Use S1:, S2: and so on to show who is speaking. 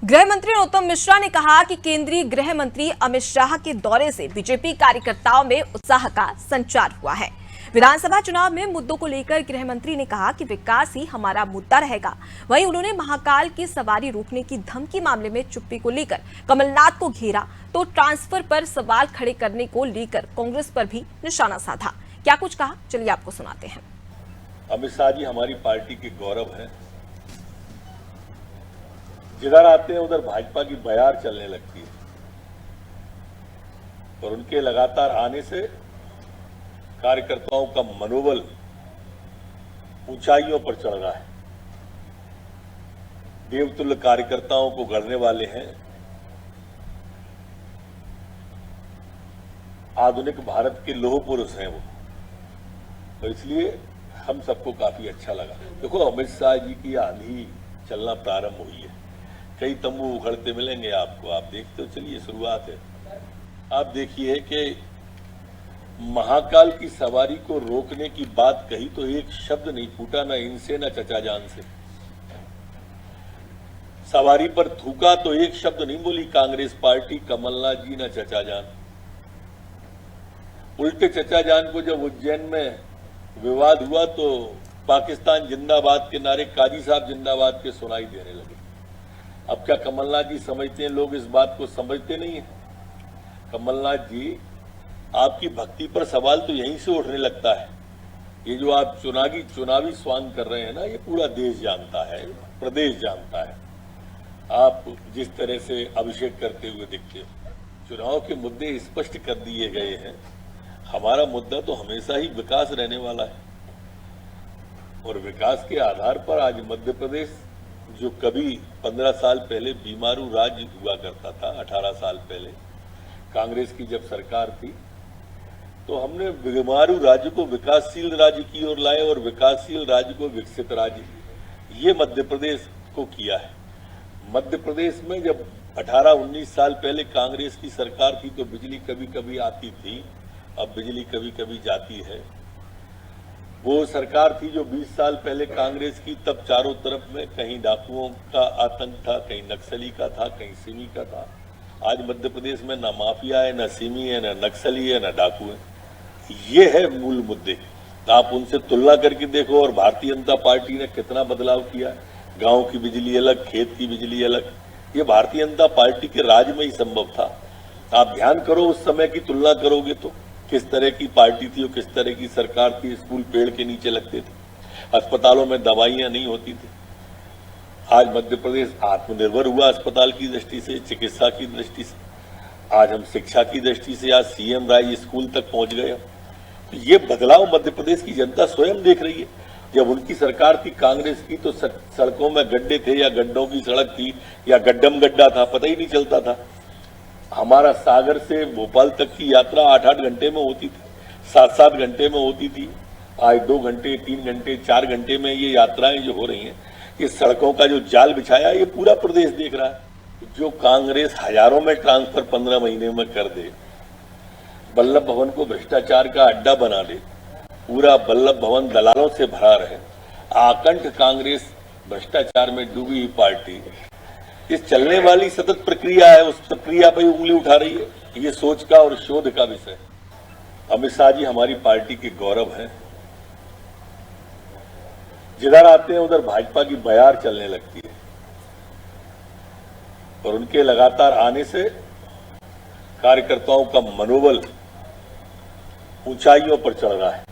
S1: गृह मंत्री नरोत्तम मिश्रा ने कहा कि केंद्रीय गृह मंत्री अमित शाह के दौरे से बीजेपी कार्यकर्ताओं में उत्साह का संचार हुआ है। विधानसभा चुनाव में मुद्दों को लेकर गृह मंत्री ने कहा कि विकास ही हमारा मुद्दा रहेगा। वहीं उन्होंने महाकाल की सवारी रोकने की धमकी मामले में चुप्पी को लेकर कमलनाथ को घेरा तो ट्रांसफर पर सवाल खड़े करने को लेकर कांग्रेस पर भी निशाना साधा। क्या कुछ कहा, चलिए आपको सुनाते हैं।
S2: अमित शाह जी हमारी पार्टी के गौरव हैं। जिधर आते हैं उधर भाजपा की बयार चलने लगती है और उनके लगातार आने से कार्यकर्ताओं का मनोबल ऊंचाइयों पर चढ़ रहा है। देवतुल्य कार्यकर्ताओं को गढ़ने वाले हैं। आधुनिक भारत के लौह पुरुष हैं वो, तो इसलिए हम सबको काफी अच्छा लगा। देखो, अमित शाह जी की आंधी चलना प्रारंभ हुई है। कई तंबू उखड़ते मिलेंगे आपको, आप देखते हो। चलिए, शुरुआत है। आप देखिए कि महाकाल की सवारी को रोकने की बात कही तो एक शब्द नहीं फूटा, न इनसे न चचा जान से। सवारी पर थूका तो एक शब्द नहीं बोली कांग्रेस पार्टी, कमलनाथ जी, न चचा जान। उल्टे चचा जान को जब उज्जैन में विवाद हुआ तो पाकिस्तान जिंदाबाद के नारे काजी साहब जिंदाबाद के सुनाई देने लगे। अब क्या कमलनाथ जी समझते हैं लोग इस बात को? समझते नहीं है। कमलनाथ जी, आपकी भक्ति पर सवाल तो यहीं से उठने लगता है। ये जो आप चुनावी स्वांग कर रहे हैं ना, ये पूरा देश जानता है, प्रदेश जानता है। आप जिस तरह से अभिषेक करते हुए दिखते हो, चुनाव के मुद्दे स्पष्ट कर दिए गए हैं। हमारा मुद्दा तो हमेशा ही विकास रहने वाला है और विकास के आधार पर आज मध्य प्रदेश, जो कभी 15 साल पहले बीमारू राज्य हुआ करता था, 18 साल पहले कांग्रेस की जब सरकार थी, तो हमने बीमारू राज्य को विकासशील राज्य की ओर लाए और विकासशील राज्य को विकसित राज्य, ये मध्य प्रदेश को किया है। मध्य प्रदेश में जब 18-19 साल पहले कांग्रेस की सरकार थी तो बिजली कभी कभी आती थी, अब बिजली कभी कभी जाती है। वो सरकार थी जो 20 साल पहले कांग्रेस की, तब चारों तरफ में कहीं डाकुओं का आतंक था, कहीं नक्सली का था, कहीं सिमी का था। आज मध्य प्रदेश में ना माफिया है, ना सिमी है, ना नक्सली है, ना डाकू है। ये है मूल मुद्दे। तो आप उनसे तुलना करके देखो और भारतीय जनता पार्टी ने कितना बदलाव किया। गांव की बिजली अलग, खेत की बिजली अलग। ये भारतीय जनता पार्टी के राज में ही संभव था। आप ध्यान करो, उस समय की तुलना करोगे तो किस तरह की पार्टी थी और किस तरह की सरकार थी। स्कूल पेड़ के नीचे लगते थे, अस्पतालों में दवाइयां नहीं होती थी। आज मध्य प्रदेश आत्मनिर्भर हुआ अस्पताल की दृष्टि से, चिकित्सा की दृष्टि से। आज हम शिक्षा की दृष्टि से आज सीएम राय स्कूल तक पहुंच गए। तो ये बदलाव मध्य प्रदेश की जनता स्वयं देख रही है। जब उनकी सरकार थी कांग्रेस की तो सड़कों में गड्ढे थे या गड्ढों की सड़क थी या गड्ढम गड्ढा था, पता ही नहीं चलता था। हमारा सागर से भोपाल तक की यात्रा 8-8 घंटे में होती थी, 7-7 घंटे में होती थी। आज 2 घंटे, 3 घंटे, 4 घंटे में ये यात्राएं जो हो रही हैं, ये सड़कों का जो जाल बिछाया ये पूरा प्रदेश देख रहा है। जो कांग्रेस हजारों में ट्रांसफर 15 महीने में कर दे, वल्लभ भवन को भ्रष्टाचार का अड्डा बना दे, पूरा वल्लभ भवन दलालों से भरा रहे, आकंठ कांग्रेस भ्रष्टाचार में डूबी हुई पार्टी इस चलने वाली सतत प्रक्रिया है, उस प्रक्रिया पर उंगली उठा रही है। ये सोच का और शोध का विषय। अमित शाह जी हमारी पार्टी के गौरव हैं। जिधर आते हैं उधर भाजपा की बयार चलने लगती है और उनके लगातार आने से कार्यकर्ताओं का मनोबल ऊंचाइयों पर चढ़ रहा है।